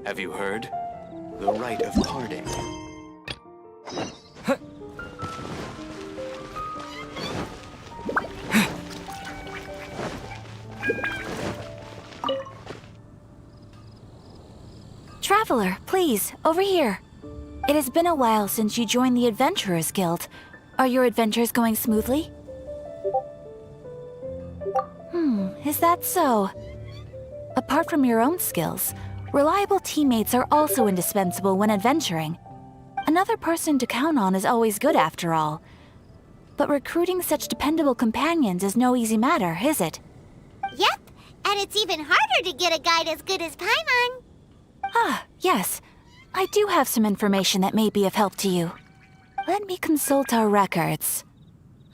Have you heard? The rite of parting. Traveler, please, over here. It has been a while since you joined the Adventurers Guild. Are your adventures going smoothly? Is that so? Apart from your own skills, reliable teammates are also indispensable when adventuring. Another person to count on is always good after all. But recruiting such dependable companions is no easy matter, is it? Yep, and it's even harder to get a guide as good as Paimon. Ah, yes. I do have some information that may be of help to you. Let me consult our records.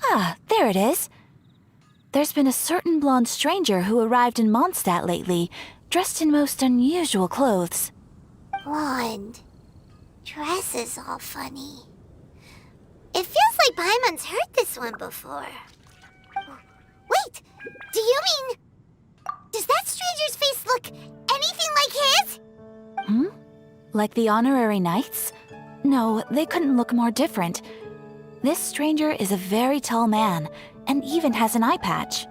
Ah, there it is. There's been a certain blonde stranger who arrived in Mondstadt lately, dressed in most unusual clothes. Blonde. Dress is all funny. It feels like Paimon's heard this one before. Wait, do you mean... Does that stranger's face look anything like his? Like the honorary knights? No, they couldn't look more different. This stranger is a very tall man, and even has an eye patch.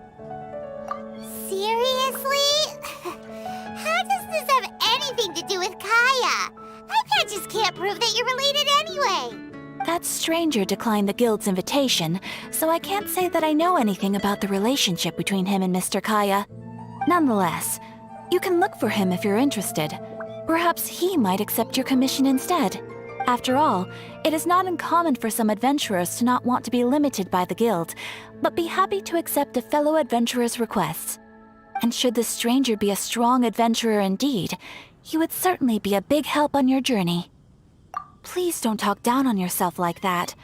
Seriously? How does this have anything to do with Kaya? Eye patches can't prove that you're related anyway. That stranger declined the guild's invitation, so I can't say that I know anything about the relationship between him and Mr. Kaya. Nonetheless, you can look for him if you're interested. Perhaps he might accept your commission instead. After all, it is not uncommon for some adventurers to not want to be limited by the guild, but be happy to accept a fellow adventurer's requests. And should the stranger be a strong adventurer indeed, he would certainly be a big help on your journey. Please don't talk down on yourself like that.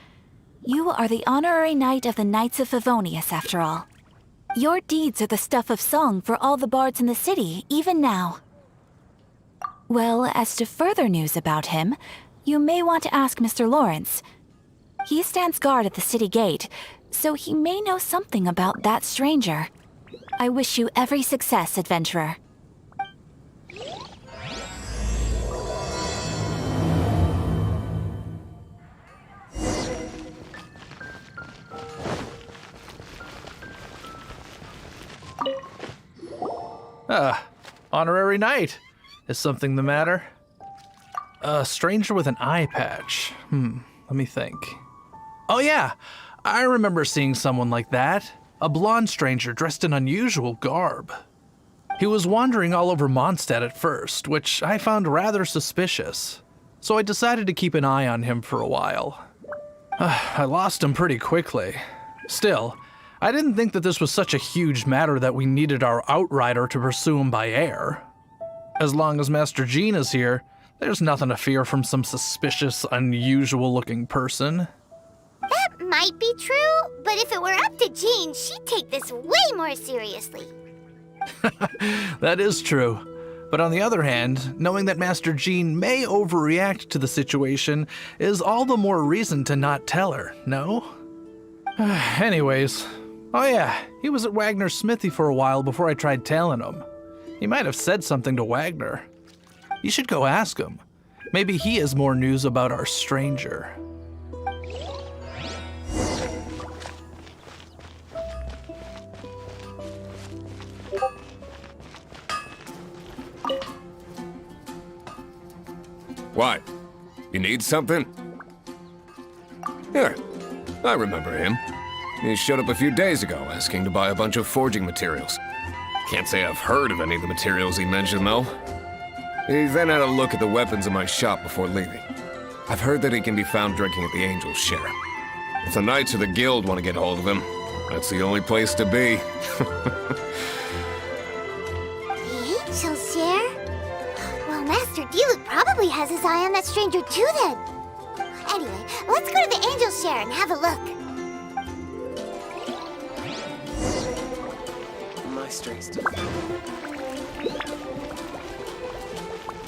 You are the honorary knight of the Knights of Favonius, after all. Your deeds are the stuff of song for all the bards in the city, even now. Well, as to further news about him, you may want to ask Mr. Lawrence. He stands guard at the city gate, so he may know something about that stranger. I wish you every success, adventurer. Honorary knight. Is something the matter? A stranger with an eye patch. Let me think. Oh yeah, I remember seeing someone like that. A blonde stranger dressed in unusual garb. He was wandering all over Mondstadt at first, which I found rather suspicious. So I decided to keep an eye on him for a while. I lost him pretty quickly. Still, I didn't think that this was such a huge matter that we needed our outrider to pursue him by air. As long as Master Jean is here, there's nothing to fear from some suspicious, unusual-looking person. That might be true, but if it were up to Jean, she'd take this way more seriously. That is true. But on the other hand, knowing that Master Jean may overreact to the situation is all the more reason to not tell her, no? Anyways, oh yeah, he was at Wagner's smithy for a while before I tried tailing him. He might have said something to Wagner. You should go ask him. Maybe he has more news about our stranger. What? You need something? Here, I remember him. He showed up a few days ago asking to buy a bunch of forging materials. Can't say I've heard of any of the materials he mentioned, though. He then had a look at the weapons in my shop before leaving. I've heard that he can be found drinking at the Angel's Share. If the Knights of the Guild want to get hold of him, that's the only place to be. The Angel's Share? Well, Master Diluc probably has his eye on that stranger too, then. Anyway, let's go to the Angel's Share and have a look. My strengths.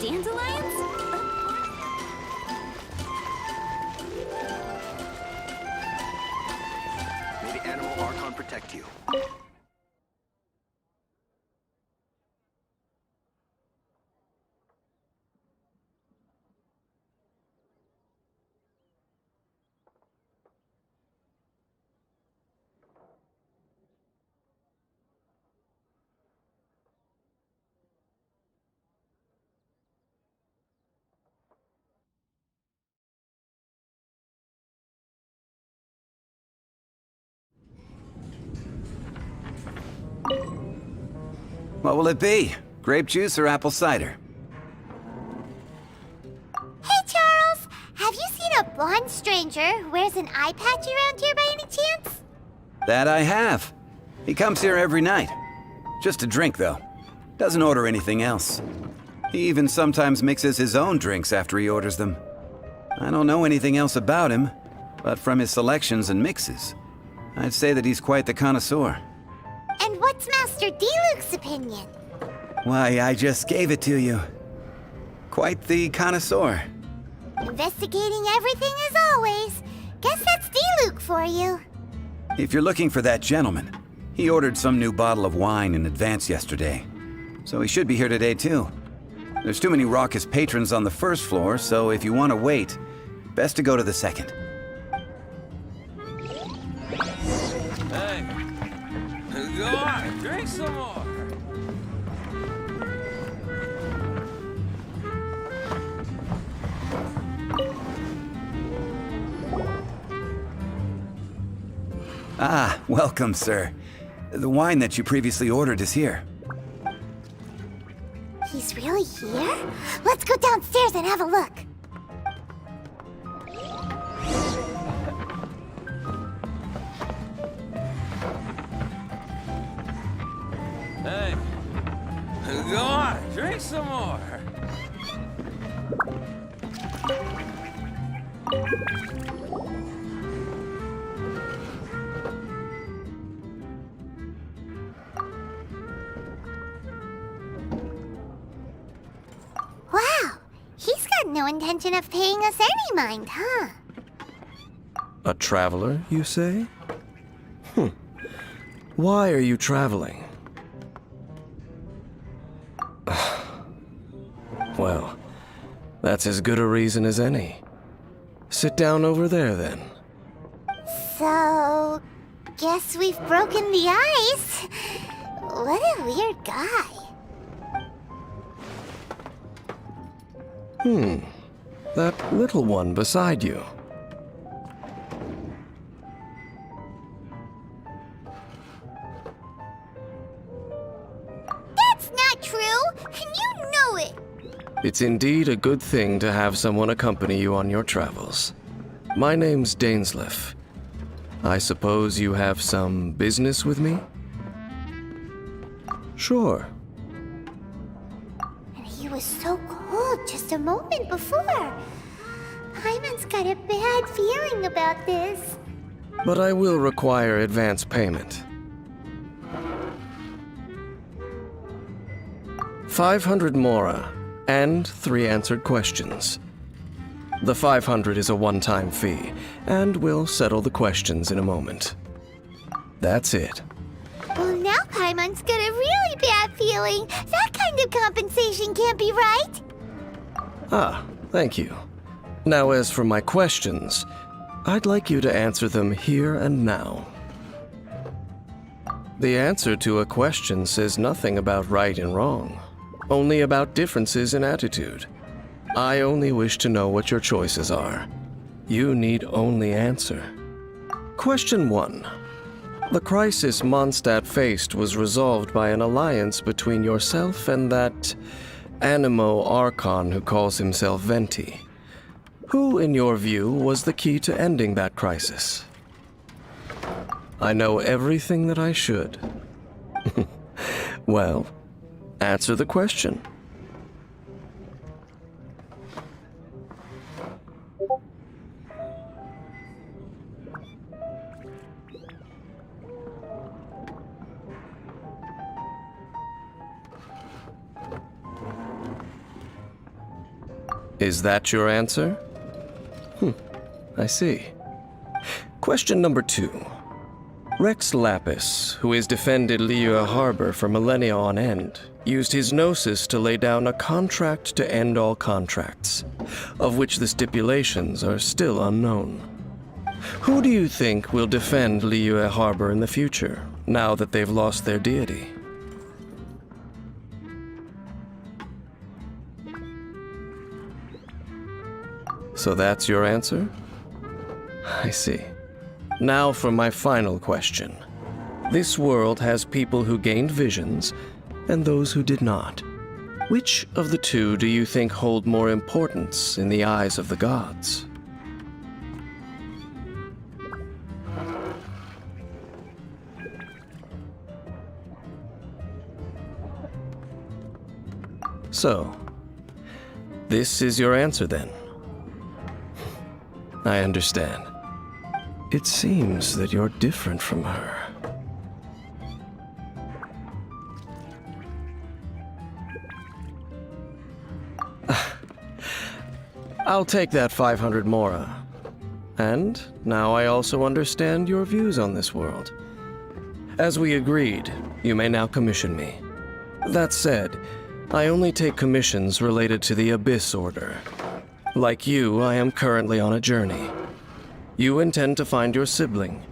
Dandelions? May the animal Archon protect you. What will it be? Grape juice or apple cider? Hey, Charles! Have you seen a blonde stranger who wears an eye patch around here by any chance? That I have. He comes here every night. Just to drink, though. Doesn't order anything else. He even sometimes mixes his own drinks after he orders them. I don't know anything else about him, but from his selections and mixes, I'd say that he's quite the connoisseur. And what's Master D-Luke's opinion? Why, I just gave it to you. Quite the connoisseur. Investigating everything as always. Guess that's D-Luke for you. If you're looking for that gentleman, he ordered some new bottle of wine in advance yesterday. So he should be here today, too. There's too many raucous patrons on the first floor, so if you want to wait, best to go to the second. Hey, go on, drink some more. Ah, welcome, sir. The wine that you previously ordered is here. He's really here? Let's go downstairs and have a look. Hey, go on, drink some more. Wow, he's got no intention of paying us any mind, huh? A traveler, you say? Why are you traveling? Well, that's as good a reason as any. Sit down over there, then. So, guess we've broken the ice. What a weird guy. That little one beside you. That's not true, and you know it. It's indeed a good thing to have someone accompany you on your travels. My name's Dainsleif. I suppose you have some business with me? Sure. And he was so cold just a moment before. Hyman's got a bad feeling about this. But I will require advance payment. 500 mora and 3 answered questions. The 500 is a one-time fee, and we'll settle the questions in a moment. That's it. Well, now Paimon's got a really bad feeling. That kind of compensation can't be right. Ah, thank you. Now, as for my questions, I'd like you to answer them here and now. The answer to a question says nothing about right and wrong, only about differences in attitude. I only wish to know what your choices are. You need only answer. Question 1. The crisis Mondstadt faced was resolved by an alliance between yourself and that Animo Archon who calls himself Venti. Who, in your view, was the key to ending that crisis? I know everything that I should. Well, answer the question. Is that your answer? I see. Question number 2. Rex Lapis, who has defended Liyue Harbor for millennia on end, used his gnosis to lay down a contract to end all contracts, of which the stipulations are still unknown. Who do you think will defend Liyue Harbor in the future, now that they've lost their deity? So that's your answer? I see. Now for my final question. This world has people who gained visions, and those who did not. Which of the two do you think hold more importance in the eyes of the gods? So, this is your answer then? I understand. It seems that you're different from her. I'll take that 500 mora. And now I also understand your views on this world. As we agreed, you may now commission me. That said, I only take commissions related to the Abyss Order. Like you, I am currently on a journey. You intend to find your sibling,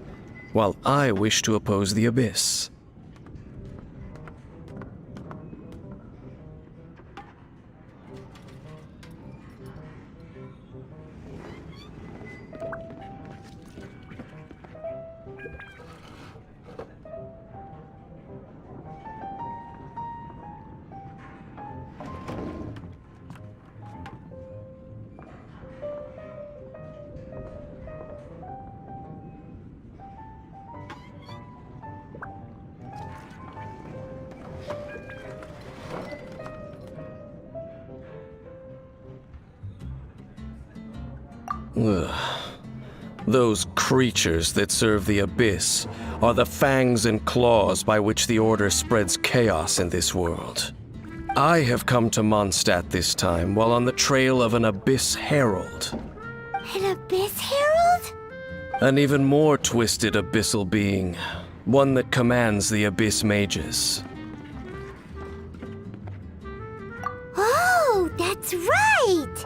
while I wish to oppose the Abyss. Ugh. Those creatures that serve the Abyss are the fangs and claws by which the Order spreads chaos in this world. I have come to Mondstadt this time while on the trail of an Abyss Herald. An Abyss Herald? An even more twisted abyssal being, one that commands the Abyss mages. Oh, that's right!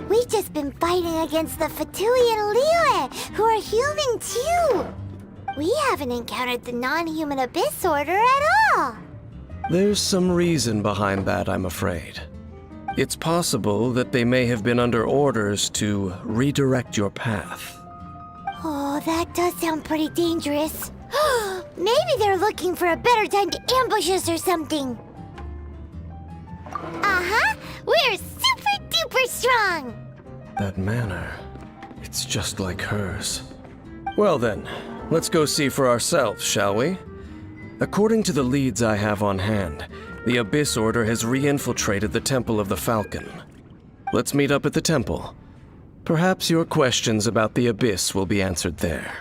We've just been fighting against the Fatui and Liyue, who are human too! We haven't encountered the non-human Abyss Order at all! There's some reason behind that, I'm afraid. It's possible that they may have been under orders to redirect your path. Oh, that does sound pretty dangerous. Maybe they're looking for a better time to ambush us or something. Uh-huh! We're super duper strong! That manner, it's just like hers. Well then, let's go see for ourselves, shall we? According to the leads I have on hand, the Abyss Order has re-infiltrated the Temple of the Falcon. Let's meet up at the temple. Perhaps your questions about the Abyss will be answered there.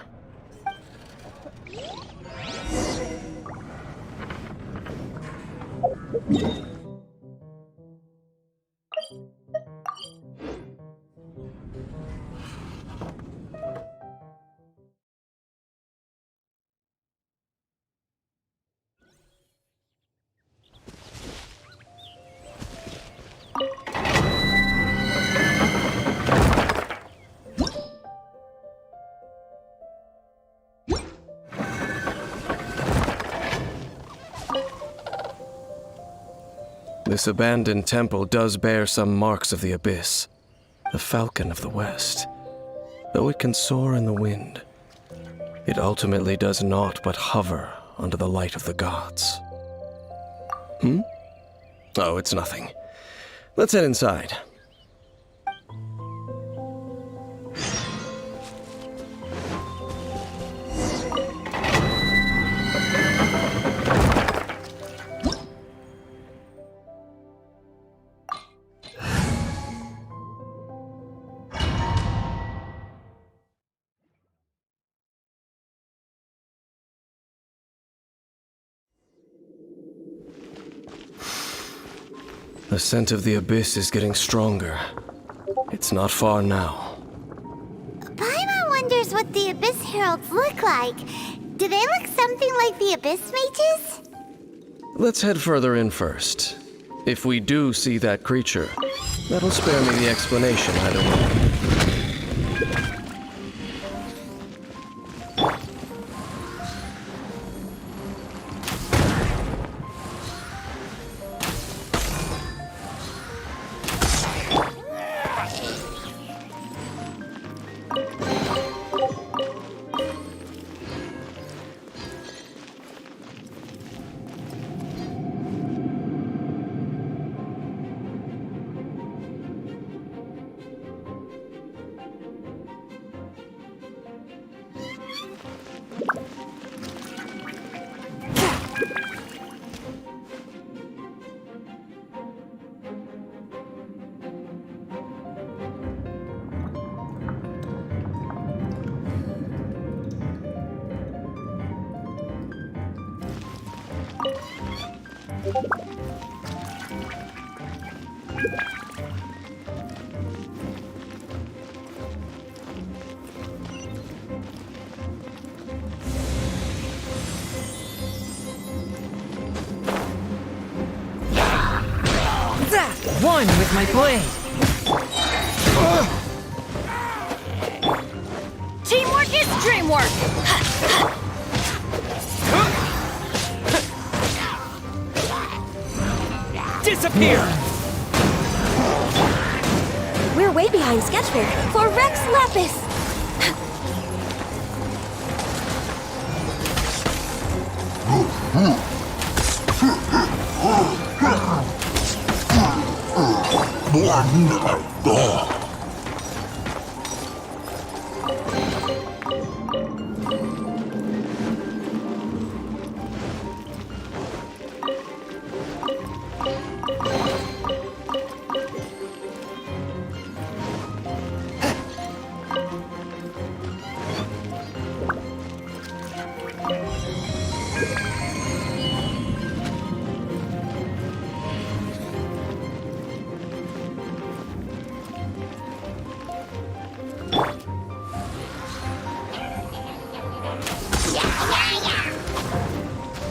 This abandoned temple does bear some marks of the Abyss, the Falcon of the West. Though it can soar in the wind, it ultimately does naught but hover under the light of the gods. Oh, it's nothing. Let's head inside. The scent of the Abyss is getting stronger. It's not far now. Paimon wonders what the Abyss Heralds look like. Do they look something like the Abyss Mages? Let's head further in first. If we do see that creature, that'll spare me the explanation either way. One with my blade. Teamwork is dreamwork! Disappear! We're way behind Sketchfair for Rex Lapis!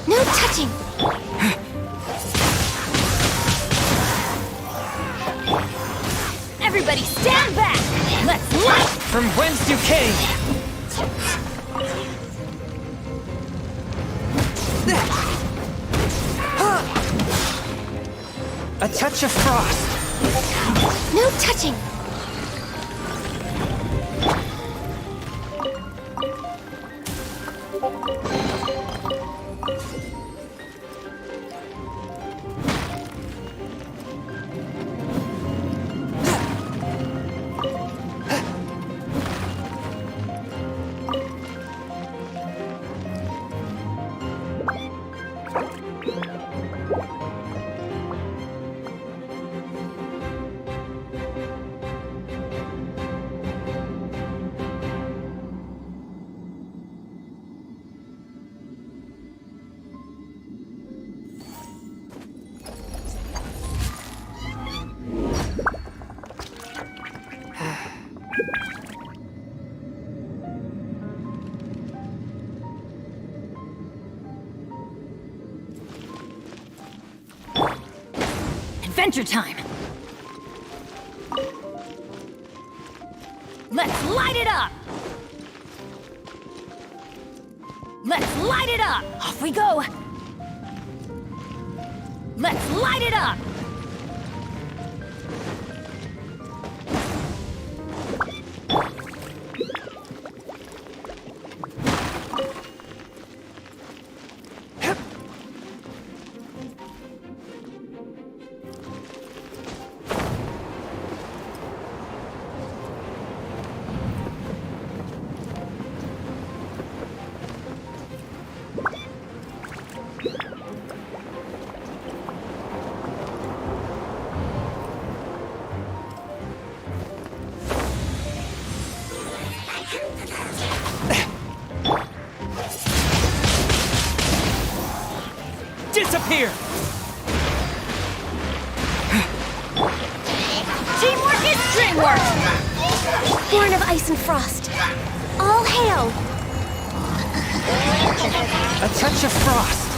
No touching! Everybody stand back! Let's light! From whence you came! A touch of frost! No touching! Adventure time! Let's light it up! Let's light it up! Off we go! Let's light it up! Disappear! Teamwork is dreamwork! Born of ice and frost. All hail! A touch of frost!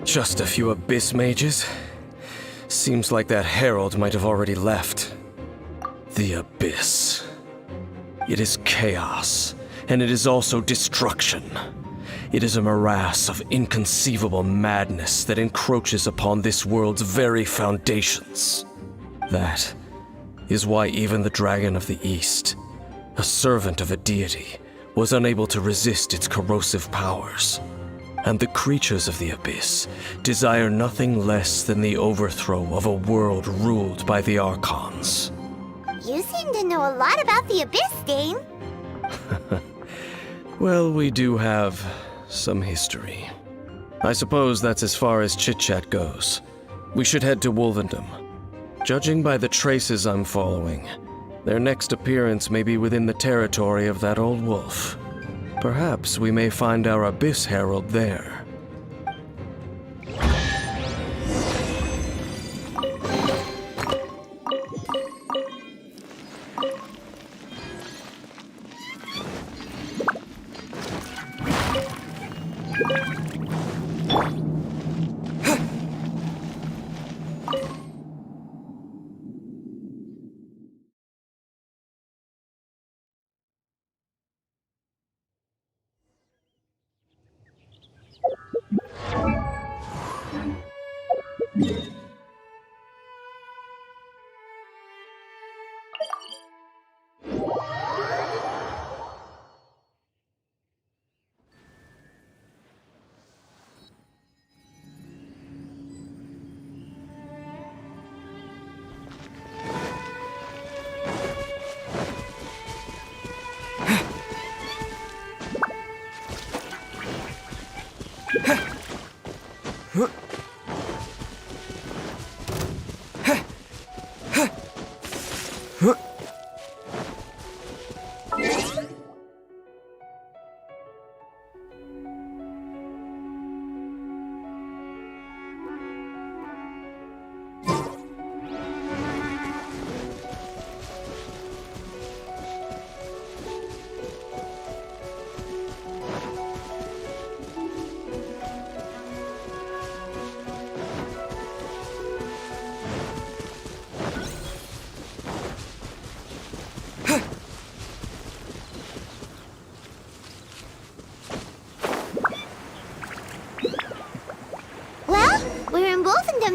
Just a few abyss mages? Seems like that herald might have already left. The abyss. It is chaos, and it is also destruction. It is a morass of inconceivable madness that encroaches upon this world's very foundations. That is why even the Dragon of the East, a servant of a deity, was unable to resist its corrosive powers. And the creatures of the Abyss desire nothing less than the overthrow of a world ruled by the Archons. You seem to know a lot about the Abyss, Dane. Well, we do have some history. I suppose that's as far as chit-chat goes. We should head to Wolvendom. Judging by the traces I'm following, their next appearance may be within the territory of that old wolf. Perhaps we may find our Abyss Herald there.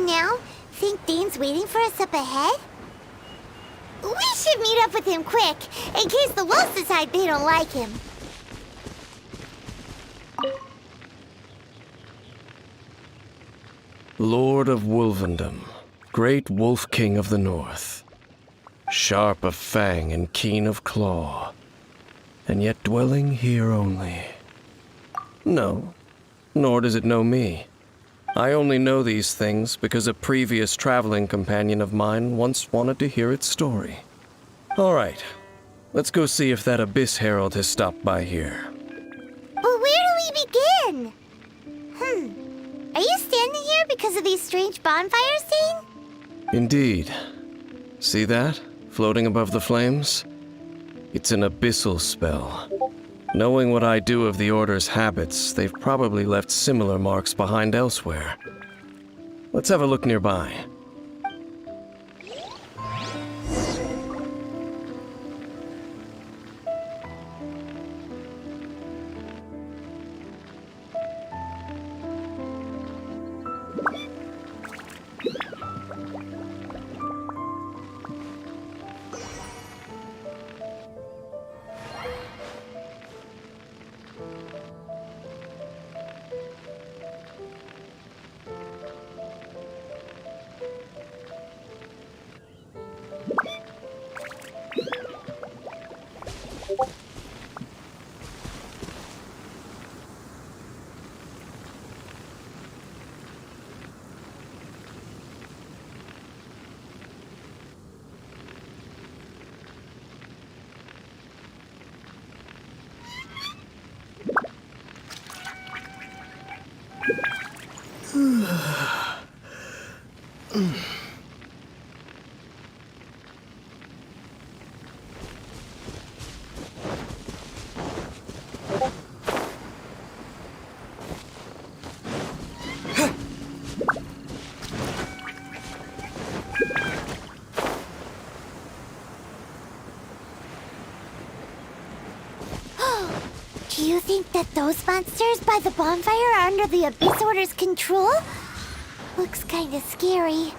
Now, think Dane's waiting for us up ahead? We should meet up with him quick, in case the wolves decide they don't like him. Lord of Wolvendom, great wolf king of the north. Sharp of fang and keen of claw, and yet dwelling here only. No, nor does it know me. I only know these things because a previous traveling companion of mine once wanted to hear its story. All right, let's go see if that Abyss Herald has stopped by here. But where do we begin? Are you standing here because of these strange bonfires, Dane? Indeed. See that, floating above the flames? It's an abyssal spell. Knowing what I do of the Order's habits, they've probably left similar marks behind elsewhere. Let's have a look nearby. Do you think that those monsters by the bonfire are under the Abyss Order's control? Looks kinda scary.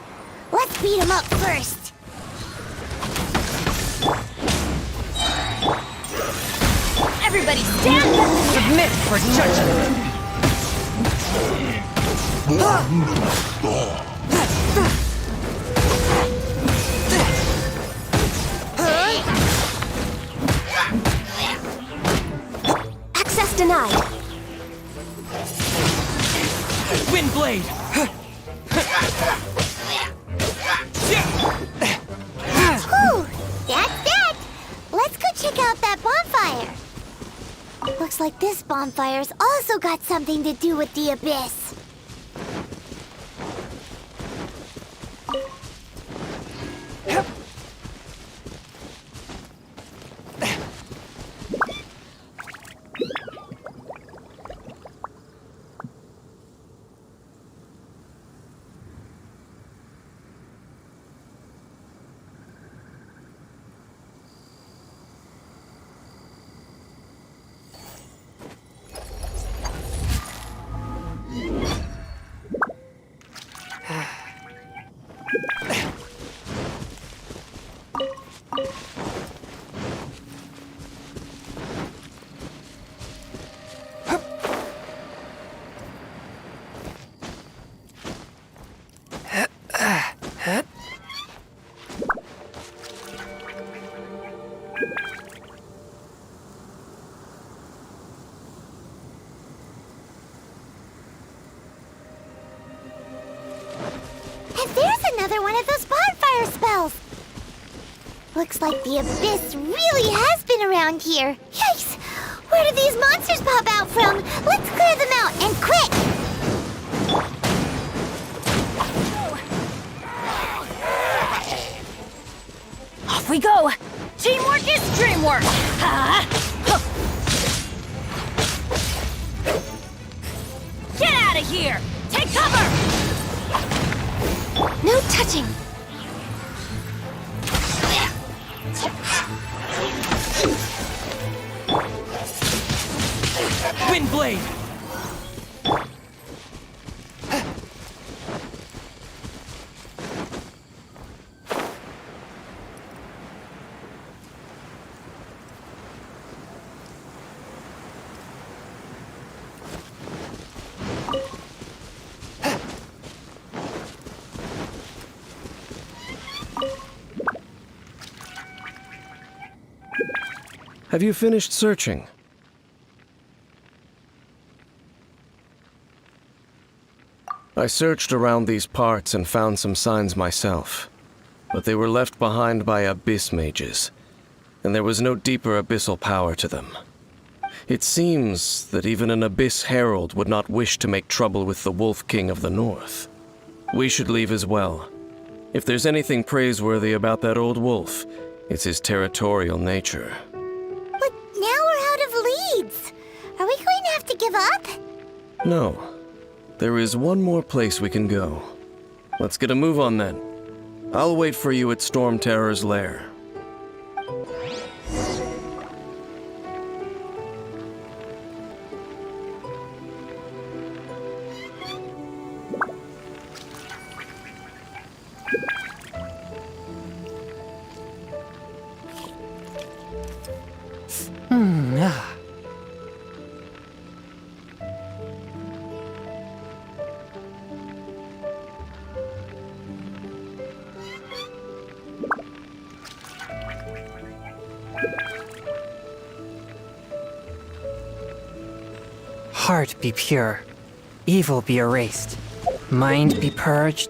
Let's beat them up first. Everybody stand up! Submit for judgment! denied. Windblade! Whew, that's that. Let's go check out that bonfire. Looks like this bonfire's also got something to do with the abyss. One of those bonfire spells. Looks like the abyss really has been around here. Yikes! Where do these monsters pop out from? Let's clear them out, and quick! Off we go! Teamwork is dreamwork! Ha! Get out of here! Take cover! No touching! Windblade! Have you finished searching? I searched around these parts and found some signs myself, but they were left behind by abyss mages, and there was no deeper abyssal power to them. It seems that even an abyss herald would not wish to make trouble with the Wolf King of the North. We should leave as well. If there's anything praiseworthy about that old wolf, it's his territorial nature. But now we're out of leads. Are we going to have to give up? No. There is one more place we can go. Let's get a move on then. I'll wait for you at Storm Terror's lair. Heart be pure, evil be erased, mind be purged.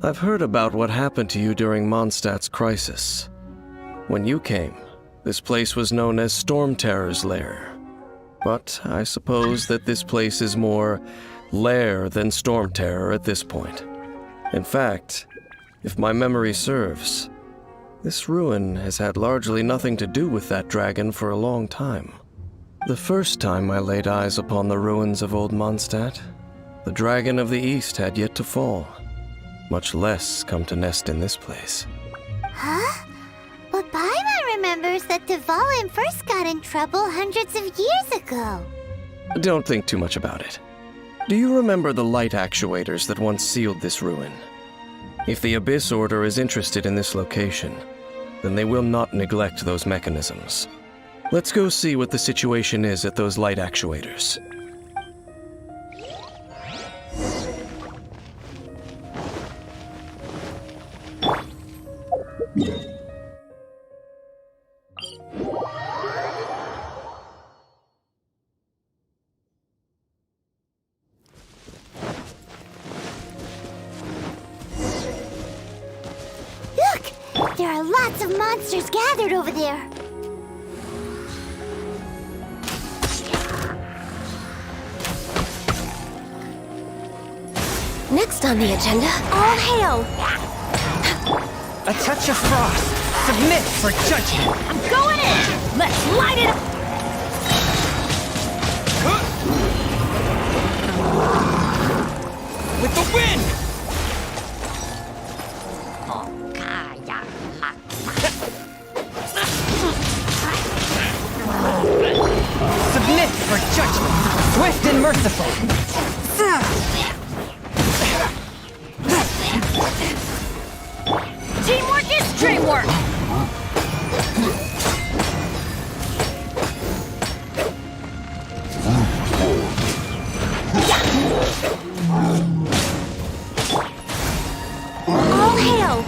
I've heard about what happened to you during Mondstadt's crisis. When you came, this place was known as Storm Terror's lair. But I suppose that this place is more lair than Storm Terror at this point. In fact, if my memory serves, this ruin has had largely nothing to do with that dragon for a long time. The first time I laid eyes upon the ruins of old Mondstadt, the dragon of the East had yet to fall, much less come to nest in this place. Huh? But Paimon remembers that Dvalin first got in trouble hundreds of years ago. Don't think too much about it. Do you remember the light actuators that once sealed this ruin? If the Abyss Order is interested in this location, then they will not neglect those mechanisms. Let's go see what the situation is at those light actuators. Look! There are lots of monsters gathered over there. Next on the agenda, All hail! A touch of frost. Submit for judgment. I'm going in! Let's light it up! With the wind! Submit for judgment. Swift and merciful. Teamwork is dreamwork! All hail!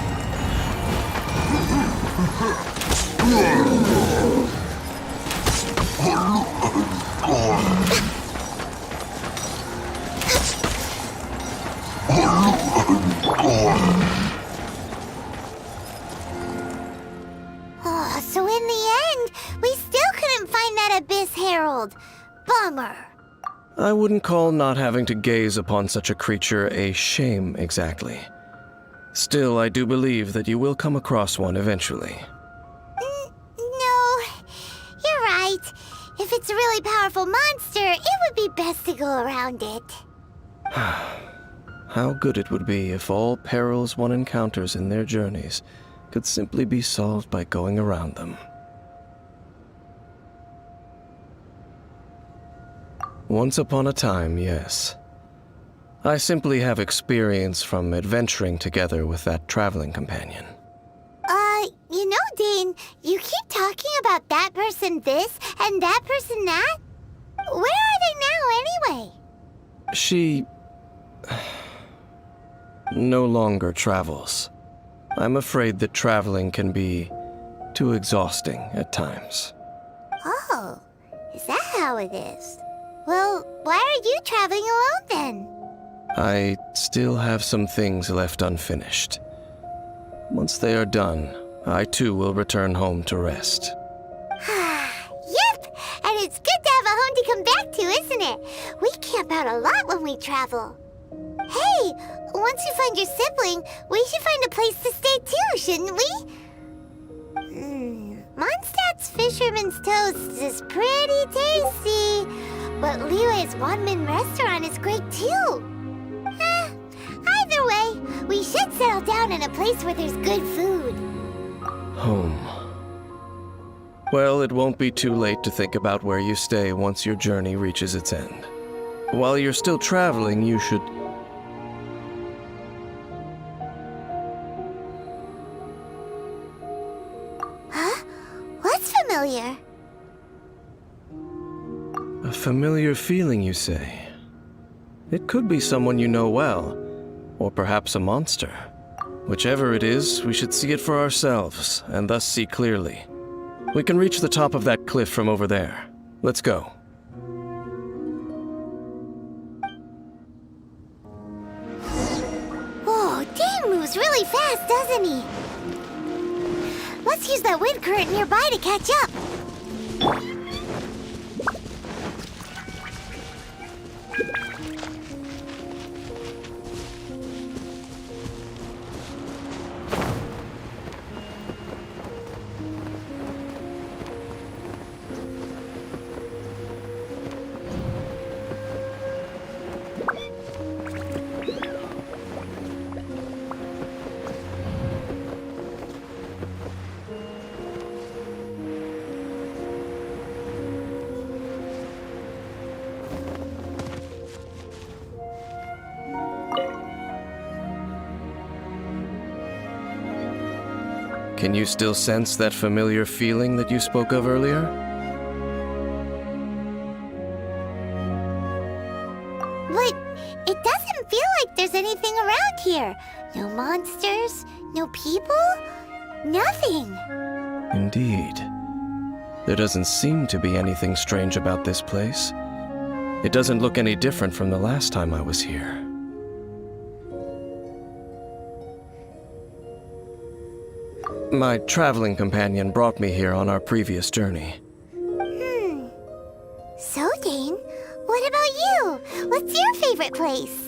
Oh, so in the end, we still couldn't find that Abyss Herald. Bummer. I wouldn't call not having to gaze upon such a creature a shame exactly. Still, I do believe that you will come across one eventually. No, you're right. If it's a really powerful monster, it would be best to go around it. How good it would be if all perils one encounters in their journeys could simply be solved by going around them. Once upon a time, yes. I simply have experience from adventuring together with that traveling companion. You know, Dane, you keep talking about that person this and that person that. Where are they now, anyway? She no longer travels. I'm afraid that traveling can be too exhausting at times. Oh, is that how it is? Well, why are you traveling alone then? I still have some things left unfinished. Once they are done, I too will return home to rest. Yep, and it's good to have a home to come back to, isn't it? We camp out a lot when we travel. Hey, once you find your sibling, we should find a place to stay too, shouldn't we? Mondstadt's Fisherman's Toast is pretty tasty, but Liyue's one-man restaurant is great too. Either way, we should settle down in a place where there's good food. Home. Well, it won't be too late to think about where you stay once your journey reaches its end. While you're still traveling, you should... Huh? What's familiar? A familiar feeling, you say? It could be someone you know well, or perhaps a monster. Whichever it is, we should see it for ourselves, and thus see clearly. We can reach the top of that cliff from over there. Let's go. Whoa, Dane moves really fast, doesn't he? Let's use that wind current nearby to catch up. Can you still sense that familiar feeling that you spoke of earlier? But it doesn't feel like there's anything around here. No monsters, no people, nothing. Indeed. There doesn't seem to be anything strange about this place. It doesn't look any different from the last time I was here. My traveling companion brought me here on our previous journey. So, Dane, what about you? What's your favorite place?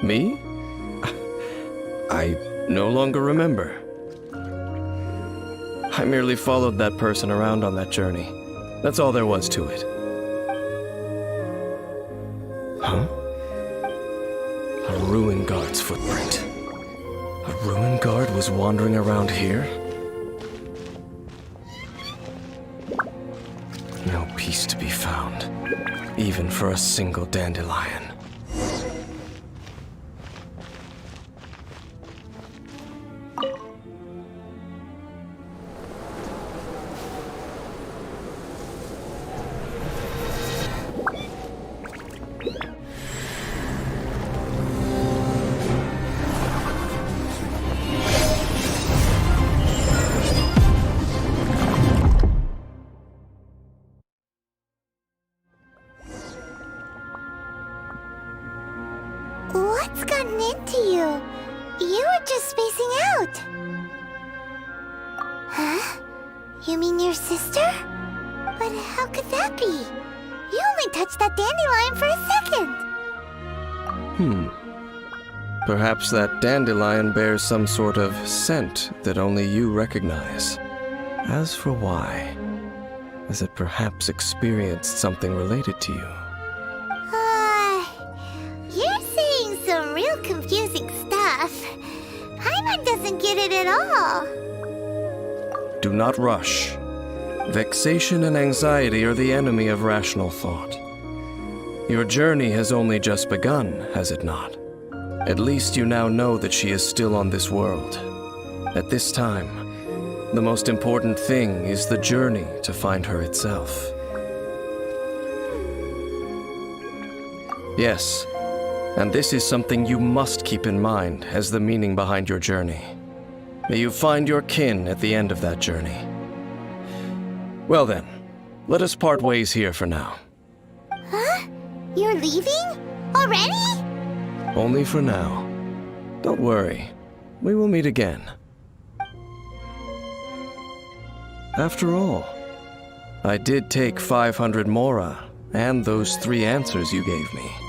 Me? I no longer remember. I merely followed that person around on that journey. That's all there was to it. Huh? A ruin guard's footprint. A ruin guard was wandering around here? No peace to be found, even for a single dandelion. What's gotten into you? You were just spacing out. Huh? You mean your sister? But how could that be? You only touched that dandelion for a second. Perhaps that dandelion bears some sort of scent that only you recognize. As for why, has it perhaps experienced something related to you? You're saying some real confusing stuff. Paimon doesn't get it at all. Do not rush. Vexation and anxiety are the enemy of rational thought. Your journey has only just begun, has it not? At least you now know that she is still on this world. At this time, the most important thing is the journey to find her itself. Yes, and this is something you must keep in mind as the meaning behind your journey. May you find your kin at the end of that journey. Well then, let us part ways here for now. Huh? You're leaving? Already? Only for now. Don't worry, we will meet again. After all, I did take 500 mora and those 3 answers you gave me.